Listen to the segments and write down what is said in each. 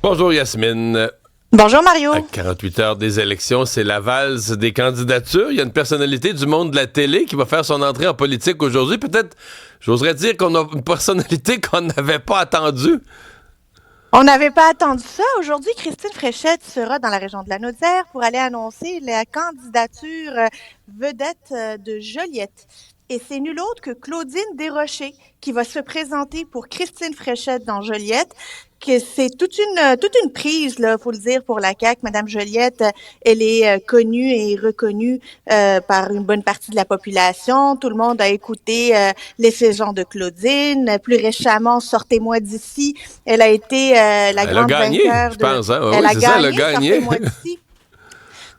Bonjour Yasmine. Bonjour Mario. À 48 heures des élections, c'est la valse des candidatures. Il y a une personnalité du monde de la télé qui va faire son entrée en politique aujourd'hui. Peut-être, j'oserais dire qu'on a une personnalité qu'on n'avait pas attendue. On n'avait pas attendu ça. Aujourd'hui, Christine Fréchette sera dans la région de la Naudière pour aller annoncer la candidature vedette de Joliette. Et c'est nul autre que Claudine Desrochers qui va se présenter pour Christine Fréchette dans Joliette. Que c'est toute une prise, là, faut le dire, pour la CAQ. Madame Joliette, elle est connue et reconnue par une bonne partie de la population. Tout le monde a écouté les saisons de Claudine. Plus récemment, Sortez-moi d'ici. Elle a été la grande vainqueur. Je pense, hein? Elle a gagné, elle a gagné. Sortez-moi d'ici.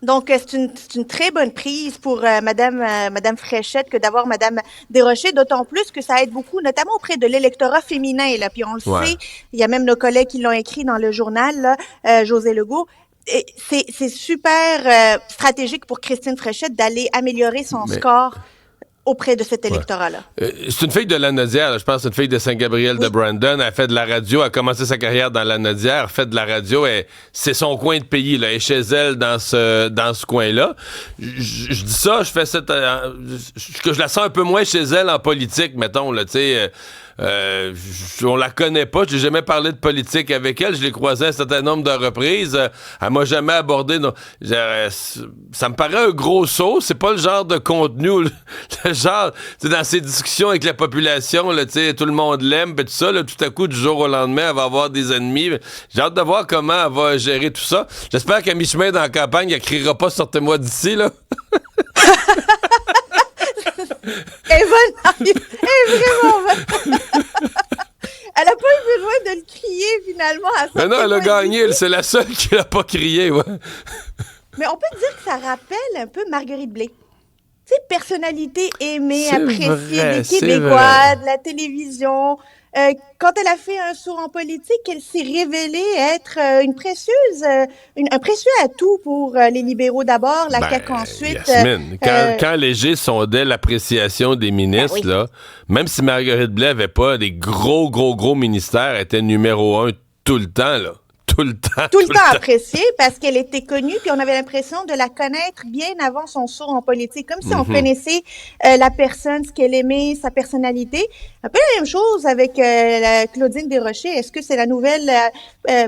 Donc, c'est une très bonne prise pour Madame Fréchette que d'avoir Madame Desrochers, d'autant plus que ça aide beaucoup, notamment auprès de l'électorat féminin. Là. Puis on le sait, il y a même nos collègues qui l'ont écrit dans le journal, là, José Legault. Et c'est super stratégique pour Christine Fréchette d'aller améliorer son score auprès de cet électorat-là. C'est une fille de la Naudière, je pense que c'est une fille de Saint-Gabriel de Brandon. Elle fait de la radio, elle a commencé sa carrière dans la Naudière, elle fait de la radio, c'est son coin de pays, là, elle est chez elle dans ce coin-là. Je dis ça, je fais ça, que je la sens un peu moins chez elle en politique, mettons, là, tu sais. On la connaît pas, j'ai jamais parlé de politique avec elle, je l'ai croisée un certain nombre de reprises, elle m'a jamais abordé, ça me paraît un gros saut, c'est pas le genre de contenu, le genre, tu sais, dans ses discussions avec la population, là, tu sais, tout le monde l'aime, pis tout ça, là, tout à coup, du jour au lendemain, elle va avoir des ennemis, j'ai hâte de voir comment elle va gérer tout ça, j'espère qu'à mi-chemin dans la campagne, elle criera pas « Sortez-moi d'ici », là. Elle est vraiment bonne. Elle a pas eu besoin de le crier, finalement. Mais non, elle a gagné. C'est la seule qui l'a pas crié, ouais. Mais on peut dire que ça rappelle un peu Marguerite Blais. Tu sais, personnalité aimée, appréciée des Québécois, de la télévision. Quand elle a fait un saut en politique, elle s'est révélée être un précieux atout pour les libéraux d'abord, la CAQ ensuite. Yasmine, quand Léger sondait l'appréciation des ministres, là, même si Marguerite Blais avait pas des gros ministères, elle était numéro 1 tout le temps, là. Tout le temps appréciée parce qu'elle était connue, puis on avait l'impression de la connaître bien avant son saut en politique, comme si on connaissait la personne, ce qu'elle aimait, sa personnalité. Un peu la même chose avec Claudine Desrochers. Est-ce que c'est la nouvelle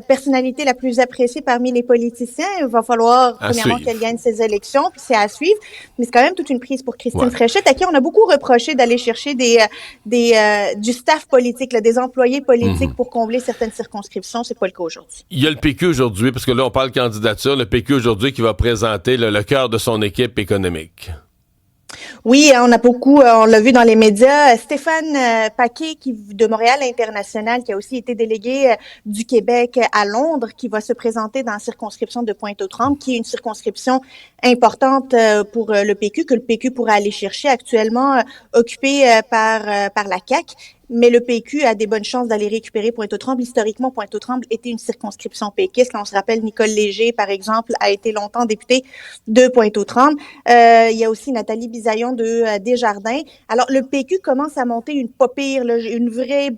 personnalité la plus appréciée parmi les politiciens? Il va falloir, premièrement, qu'elle gagne ses élections, puis c'est à suivre. Mais c'est quand même toute une prise pour Christine Fréchette, à qui on a beaucoup reproché d'aller chercher du staff politique, là, des employés politiques pour combler certaines circonscriptions. C'est pas le cas aujourd'hui. Il y a le PQ aujourd'hui, parce que là, on parle candidature, le PQ aujourd'hui qui va présenter le cœur de son équipe économique. Oui, on l'a vu dans les médias, Stéphane Paquet de Montréal International, qui a aussi été délégué du Québec à Londres, qui va se présenter dans la circonscription de Pointe-aux-Trembles, qui est une circonscription importante pour le PQ, que le PQ pourrait aller chercher, actuellement occupée par la CAQ. Mais le PQ a des bonnes chances d'aller récupérer Pointe-aux-Trembles. Historiquement, Pointe-aux-Trembles était une circonscription péquiste. Là, on se rappelle, Nicole Léger, par exemple, a été longtemps députée de Pointe-aux-Trembles. Il y a aussi Nathalie Bisaillon de Desjardins. Alors, le PQ commence à monter une pas pire, là, une vraie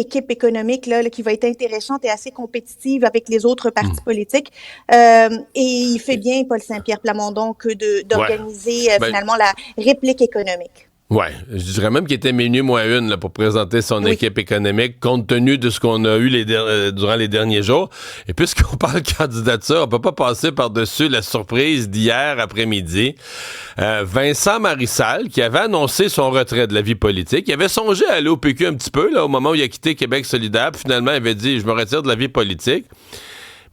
équipe économique là, qui va être intéressante et assez compétitive avec les autres partis politiques. Et il fait bien, Paul Saint-Pierre Plamondon, que d'organiser finalement la réplique économique. Ouais, je dirais même qu'il était minuit moins une là, pour présenter son équipe économique, compte tenu de ce qu'on a eu durant les derniers jours. Et puisqu'on parle candidature, on peut pas passer par-dessus la surprise d'hier après-midi. Vincent Marissal, qui avait annoncé son retrait de la vie politique, il avait songé à aller au PQ un petit peu, là, au moment où il a quitté Québec solidaire, puis finalement, il avait dit « Je me retire de la vie politique ».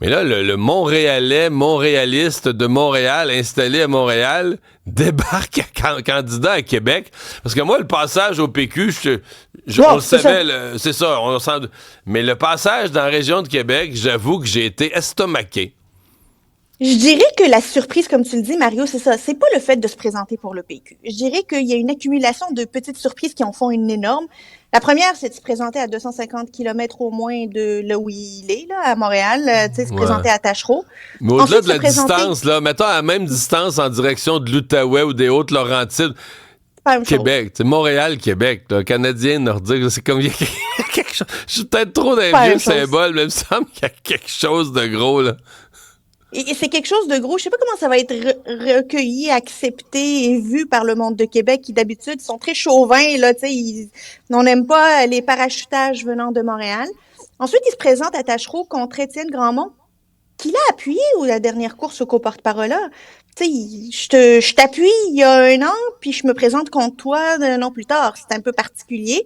Mais là, le montréaliste de Montréal, installé à Montréal, débarque candidat à Québec. Parce que moi, le passage au PQ, on le savait, c'est ça. Mais le passage dans la région de Québec, j'avoue que j'ai été estomaqué. Je dirais que la surprise, comme tu le dis, Mario, c'est ça. C'est pas le fait de se présenter pour le PQ. Je dirais qu'il y a une accumulation de petites surprises qui en font une énorme. La première, c'est de se présenter à 250 km au moins de là où il est, là, à Montréal, tu sais, se présenter à Tachereau. Mais au-delà de la distance, là, mettons à la même distance en direction de l'Outaouais ou des Hautes-Laurentides, Québec, Montréal, Québec, là, Canadien, Nordique, c'est comme il y a quelque chose. Je suis peut-être trop d'un vieux symbole, mais il me semble qu'il y a quelque chose de gros, là. Et c'est quelque chose de gros. Je sais pas comment ça va être recueilli, accepté et vu par le monde de Québec, qui d'habitude sont très chauvins, là, tu sais, on n'aime pas les parachutages venant de Montréal. Ensuite, il se présente à Tachereau contre Étienne Grandmont, qui l'a appuyé la dernière course au co-porte-parole. Tu sais, je t'appuie il y a 1 an, puis je me présente contre toi 1 an plus tard. C'est un peu particulier.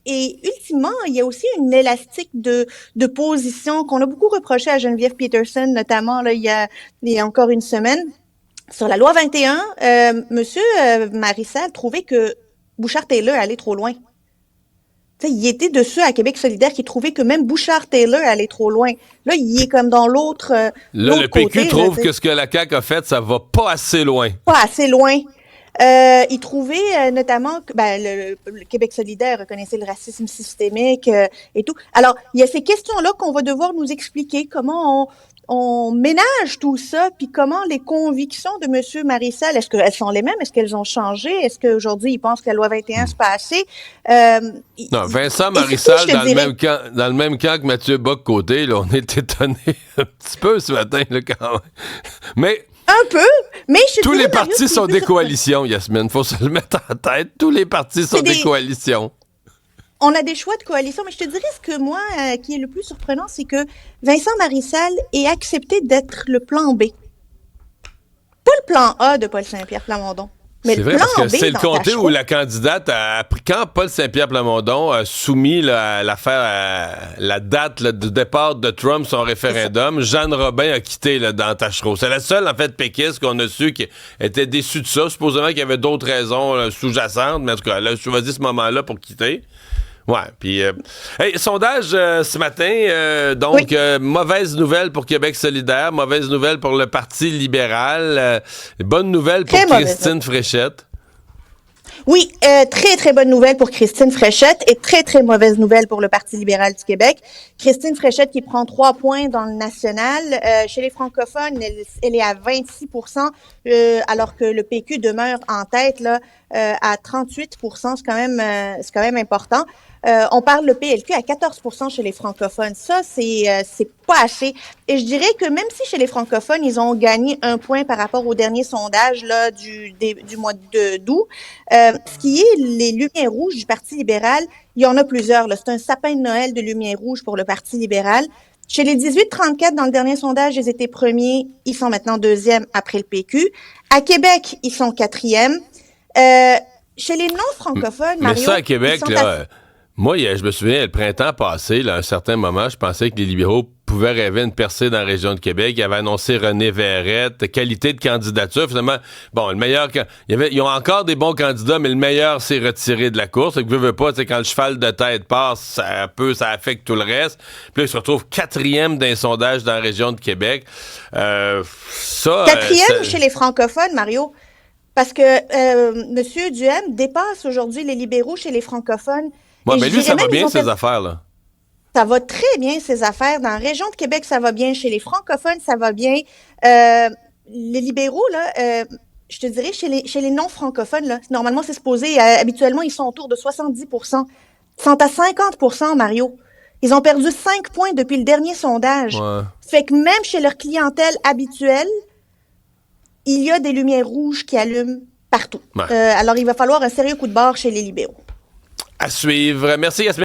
Et ultimement, il y a aussi une élastique de position qu'on a beaucoup reproché à Geneviève Peterson, notamment là, il y a encore une semaine. Sur la loi 21, Monsieur Marissal trouvait que Bouchard-Taylor allait trop loin. T'sais, il était de ceux à Québec solidaire qui trouvaient que même Bouchard-Taylor allait trop loin. Là, il est comme dans l'autre Là, l'autre le PQ côté, trouve là, que ce que la CAQ a fait, ça va pas assez loin. pas assez loin. Il trouvait notamment que le Québec solidaire reconnaissait le racisme systémique et tout. Alors, il y a ces questions-là qu'on va devoir nous expliquer, comment on ménage tout ça, puis comment les convictions de M. Marissal, est-ce qu'elles sont les mêmes? Est-ce qu'elles ont changé? Est-ce qu'aujourd'hui, il pense que la loi 21, c'est pas assez? Non, Vincent Marissal, dans le même camp que Mathieu Bock-Côté, là, on est étonnés un petit peu ce matin, là, quand même. Mais... Un peu, mais je tous dirais, les partis sont des coalitions, Yasmine. Faut se le mettre en tête. Tous les partis sont des coalitions. On a des choix de coalition, mais je te dirais ce que moi, qui est le plus surprenant, c'est que Vincent Marissal ait accepté d'être le plan B. Pas le plan A de Paul Saint-Pierre Plamondon. Mais c'est vrai, parce que c'est le comté Tachereau où la candidate a pris, quand Paul Saint-Pierre Plamondon a soumis l'affaire, la date là, du départ de Trump, son référendum, Jeanne Robin a quitté là, dans Tachereau. C'est la seule, en fait, péquiste qu'on a su qui était déçue de ça. Supposément qu'il y avait d'autres raisons sous-jacentes, mais en tout cas, elle a choisi ce moment-là pour quitter. Ouais, puis sondage ce matin, donc oui. Mauvaise nouvelle pour Québec solidaire, mauvaise nouvelle pour le Parti libéral, bonne nouvelle pour Christine Fréchette. Oui, très, très bonne nouvelle pour Christine Fréchette et très, très mauvaise nouvelle pour le Parti libéral du Québec. Christine Fréchette qui prend 3 points dans le national. Chez les francophones, elle est à 26%, alors que le PQ demeure en tête là à 38%. C'est quand même important. On parle le PLQ à 14% chez les francophones. Ça, c'est pas assez. Et je dirais que même si chez les francophones, ils ont gagné 1 point par rapport au dernier sondage là du mois d'août, ce qui est les lumières rouges du Parti libéral, il y en a plusieurs. Là. C'est un sapin de Noël de lumières rouges pour le Parti libéral. Chez les 18-34, dans le dernier sondage, ils étaient premiers. Ils sont maintenant 2e après le PQ. À Québec, ils sont 4e. Chez les non-francophones, Mario... Mais ça, à Québec, là... Moi, je me souviens, le printemps passé, là, à un certain moment, je pensais que les libéraux pouvaient rêver une percée dans la région de Québec. Ils avaient annoncé René Verrette, qualité de candidature. Finalement, bon, le meilleur... ils ont encore des bons candidats, mais le meilleur s'est retiré de la course. Et que veut pas, quand le cheval de tête passe, ça affecte tout le reste. Puis là, ils se retrouvent 4e d'un sondage dans la région de Québec. 4e chez les francophones, Mario. Parce que M. Duhem dépasse aujourd'hui les libéraux chez les francophones. Ouais, mais lui, ça va bien, ses affaires, là. Ça va très bien, ses affaires. Dans la région de Québec, ça va bien. Chez les francophones, ça va bien. Les libéraux, là, je te dirais, chez les non-francophones, là, normalement, c'est supposé, habituellement, ils sont autour de 70%. Ils sont à 50%, Mario. Ils ont perdu 5 points depuis le dernier sondage. Ouais. Fait que même chez leur clientèle habituelle, il y a des lumières rouges qui allument partout. Ouais. Alors, il va falloir un sérieux coup de barre chez les libéraux. À suivre. Merci, Yasmine.